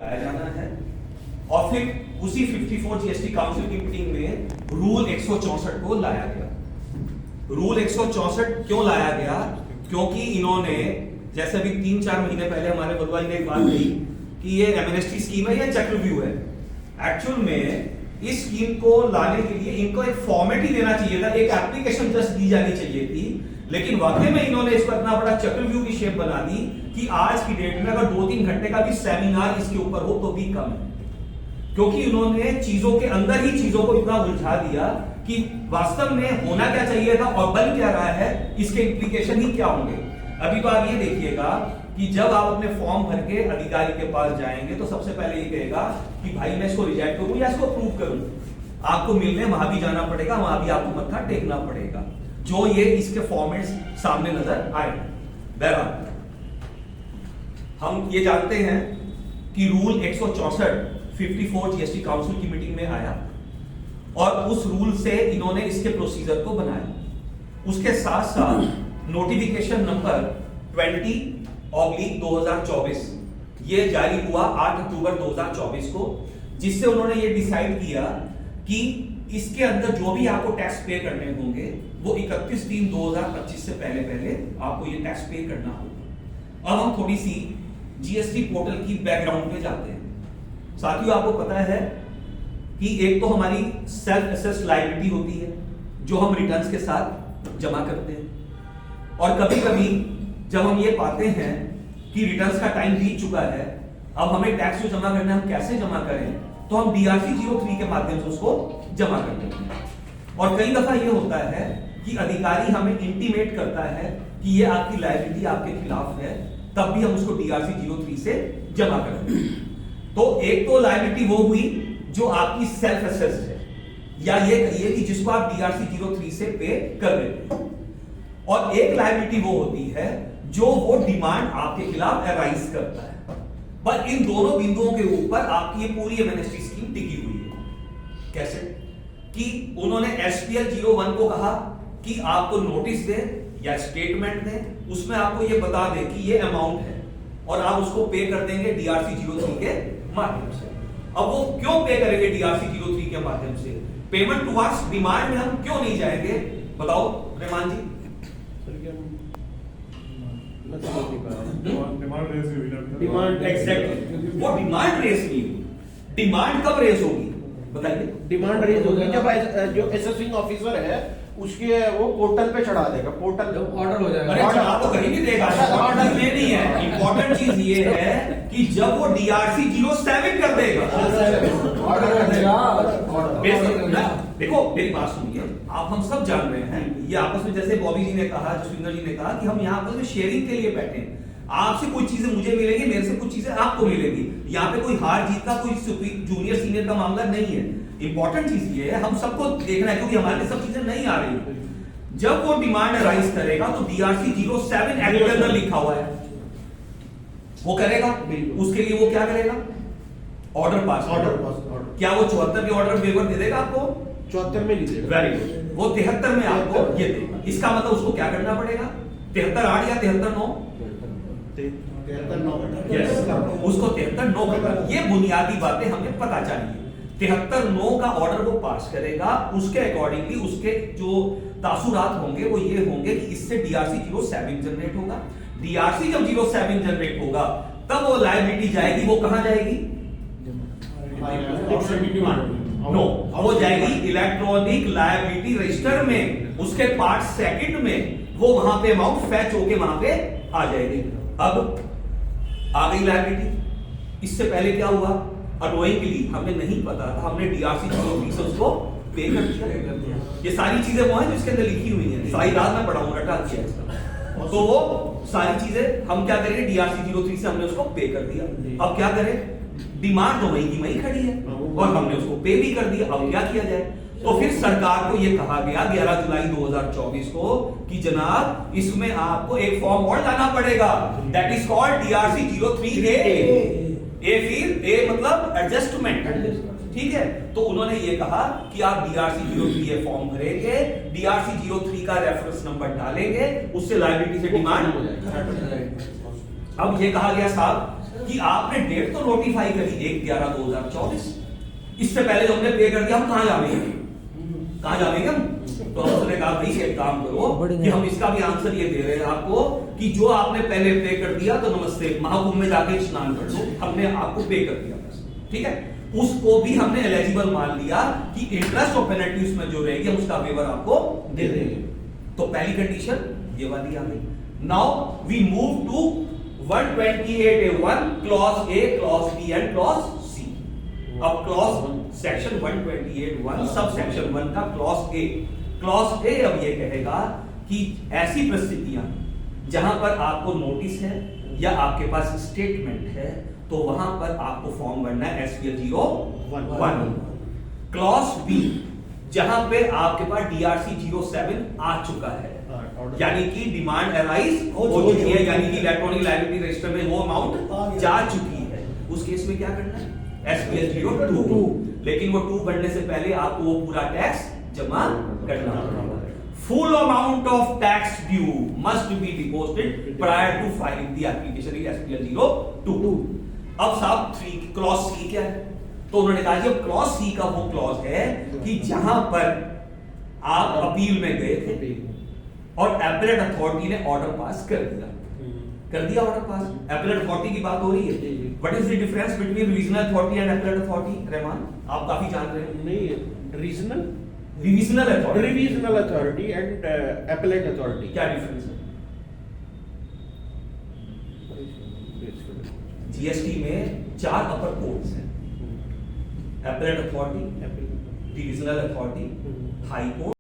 लाया जाना है। और फिर उसी 54 जीएसटी काउंसिल की मीटिंग में रूल 164 को लाया गया। रूल 164 क्यों लाया गया? क्योंकि इन्होंने जैसे अभी 3-4 महीने पहले हमारे बदवा जी ने एक बात कही कि ये एमएनएसटी स्कीम है या चक्रव्यूह है। एक्चुअल में इस स्कीम को लाने के लिए इनको एक फॉर्मेट ही देना चाहिए था, एक एप्लीकेशन जस्ट दी जानी चाहिए थी, लेकिन वाकई में इन्होंने इसको इतना बड़ा चक्रव्यूह की शेप बना दी कि आज की डेट में अगर 2-3 घंटे का भी सेमिनार इसके ऊपर हो तो भी कम है, क्योंकि उन्होंने चीजों के अंदर ही चीजों को इतना उलझा दिया कि वास्तव में होना क्या चाहिए था और बन क्या रहा है, इसके इंप्लीकेशन ही क्या होंगे। अभी तो आप ये देखिएगा कि जब आप अपने फॉर्म भर के अधिकारी के पास जाएंगे तो सबसे पहले ये कहेगा कि भाई मैं इसको रिजेक्ट करूं या इसको अप्रूव करूं। आपको मिलने वहां भी जाना पड़ेगा, वहां भी आपको मत्था टेकना पड़ेगा, जो ये इसके फॉर्मेट्स सामने नजर आए। बहरहाल हम ये जानते हैं कि रूल 164 54 जीएसटी काउंसिल की मीटिंग में आया और उस रूल से इन्होंने इसके प्रोसीजर को बनाया। उसके साथ साथ नोटिफिकेशन नंबर 20/2024 ये जारी हुआ 8 अक्टूबर 2024 को, जिससे उन्होंने ये डिसाइड किया कि इसके अंदर जो भी आपको टैक्स पे करने होंगे वो 31/3/2025 से पहले पहले आपको ये टैक्स पे करना होगा। अब हम थोड़ी सी जीएसटी पोर्टल की बैकग्राउंड पे जाते हैं। साथियों, आपको पता है कि एक तो हमारी सेल्फ असेस्ड लायबिलिटी होती है जो हम रिटर्न्स के साथ जमा करते हैं, और कभी कभी जब हम ये पाते हैं कि रिटर्न्स का टाइम बीत चुका है, अब हमें टैक्स जो जमा करना है हम कैसे जमा करें, तो हम DRC 03 के माध्यम से उसको जमा कर देते हैं। और कई दफा ये होता है कि अधिकारी हमें इंटीमेट करता है कि ये आपकी लायबिलिटी आपके खिलाफ है, तब भी हम उसको DRC 03 से जमा करते हैं। तो एक तो लायबिलिटी वो हुई जो आपकी सेल्फ असेस्ड है, या ये कहिए कि जिसको आप DRC 03 से पे कर देते हैं, और एक लायबिलिटी वो होती है जो वो डिमांड आपके खिलाफ अराइज करता है। पर इन दोनों बिंदुओं के ऊपर आपकी ये पूरी एमएनएसटी स्कीम टिकी हुई है। कैसे? कि उन्होंने SPL 01 को कहा कि आपको नोटिस दे या स्टेटमेंट दे, उसमें आपको ये बता दे कि ये अमाउंट है और आप उसको पे कर देंगे DRC 03 के माध्यम से। अब वो क्यों पे करेंगे DRC 03 के माध्यम से? पेमेंट टुवर्ड्स डिमांड में हम क्यों नहीं जाएंगे? बताओ रेमान जी। डिमांड एग्जैक्टली, वो डिमांड रेस नहीं हुई। डिमांड कब रेस होगी बताइए? डिमांड रेज होगी जब जो असेसिंग ऑफिसर है उसके वो पोर्टल पे चढ़ा देगा, पोर्टल ऑर्डर हो जाएगा। अरे चढ़ा तो कहीं नहीं देगा, ऑर्डर ये नहीं है। इंपॉर्टेंट चीज ये है कि जब वो DRC 07 कर देगा, ऑर्डर कर देगा। देखो मेरी बात सुनिए, आप हम सब जान रहे हैं ये आपस में, जैसे बॉबी जी ने कहा, जसविंदर जी ने कहा कि हम यहाँ आपस में शेयरिंग के लिए बैठे हैं। आपसे कुछ चीजें मुझे मिलेंगी, मेरे से कुछ चीजें आपको मिलेंगी। यहाँ पे कोई हार जीत का, कोई जूनियर सीनियर का मामला नहीं है। इंपॉर्टेंट चीज ये है हम सबको देखना है, क्योंकि हमारे लिए सब चीजें नहीं आ रही। जब वो डिमांड राइज करेगा तो DRC 07 एक्ट लिखा हुआ है, वो करेगा। उसके लिए वो क्या करेगा? Order pass. क्या वो 74 के ऑर्डर वेवर दे देगा आपको? 74 में नहीं देगा। वेरी गुड, वो 73 में आपको ये देगा। इसका मतलब उसको क्या करना पड़ेगा? 73/8 या 73/9? 73/9 यस, उसको 73/9 करना। ये बुनियादी बातें हमें पता चाहिए। 73/9 का ऑर्डर वो पास करेगा, उसके अकॉर्डिंगली उसके जो तासुरात होंगे वो ये होंगे कि इससे DRC 07 जनरेट होगा। DRC जब 07 जनरेट होगा तब वो लायबिलिटी जाएगी, वो कहां जाएगी? नो, वो जाएगी इलेक्ट्रॉनिक लायबिलिटी रजिस्टर में, उसके पार्ट सेकंड में वो वहां पे अमाउंट फैच होके वहां पे आ जाएगी। अब आ गई लायबिलिटी। इससे पहले क्या हुआ? अनोइंगली हमें नहीं पता था, हमने DRC 03 से उसको पे कर दिया। ये सारी चीजें वो हैं जो इसके अंदर लिखी हुई हैं, सारी रात में पढ़ा हूं, रटा किया इसका। तो वो सारी चीजें हम क्या करेंगे? DRC 03 से हमने उसको पे कर दिया। अब क्या करें? डिमांड तो वही की वही खड़ी है और हमने उसको पे भी कर दिया। अब क्या किया जाए? तो फिर सरकार को यह कहा गया 11 जुलाई 2024 को कि जनाब इसमें आपको एक फॉर्म और लाना पड़ेगा, that is called DRC 03A। फिर ए मतलब एडजस्टमेंट, ठीक है? तो उन्होंने ये कहा कि आप DRC 03A फॉर्म भरेंगे, DRC 03 का रेफरेंस नंबर डालेंगे, उससे लायबिलिटी से डिमांड हो जाएगी। अब ये कहा गया साहब कि आपने डेट तो नोटिफाई करी 1/11/2024, इससे पहले जो हमने पे कर दिया, हम कहां जाएंगे, कहां जाएंगे हम? तो हम उसने कहा भाई एक काम करो कि हम इसका भी आंसर ये दे रहे हैं आपको कि जो आपने पहले पे कर दिया तो नमस्ते, महाकुंभ में जाके स्नान कर लो, हमने आपको पे कर दिया बस, ठीक है। उसको भी हमने एलिजिबल मान लिया कि इंटरेस्ट और पेनल्टी उसमें जो रहेगी हम उसका वेवर आपको दे देंगे। तो पहली कंडीशन ये वाली आ गई। Now we move to 128A1 clause A, clause B and clause C. अब क्लॉज सेक्शन 128(1) सब सेक्शन 1 का क्लॉज ए। क्लॉज ए अब ये कहेगा कि ऐसी परिस्थितियां जहां पर आपको नोटिस है या आपके पास स्टेटमेंट है तो वहां पर आपको फॉर्म भरना है SPL 01। क्लॉज बी जहां पे आपके पास DRC 07 आ चुका है, यानी कि डिमांड अराइज हो चुकी है, यानी कि इलेक्ट्रॉनिक लायबिलिटी रजिस्टर में वो अमाउंट जा चुकी है, उस केस में क्या करना है SPL 02। लेकिन वो 2 बढ़ने से पहले आपको वो पूरा टैक्स जमा करना होगा। Full amount of tax due must be deposited prior to filing the application in SPL 02। अब साहब 3 क्लॉज सी क्या है? तो उन्होंने कहा कि क्लॉज सी का वो क्लॉज है कि जहां पर आप अपील में गए थे और एपेलेट अथॉरिटी ने ऑर्डर पास कर दिया ऑर्डर पास। एपेलेट अथॉरिटी की बात हो रही है। What is the difference between regional authority and appellate authority? Rahman, आप काफी जान रहे हैं। नहीं, regional revisional authority and appellate authority क्या डिफरेंस है? जीएसटी में 4 अपर कोर्ट्स हैं, appellate authority, divisional authority, high court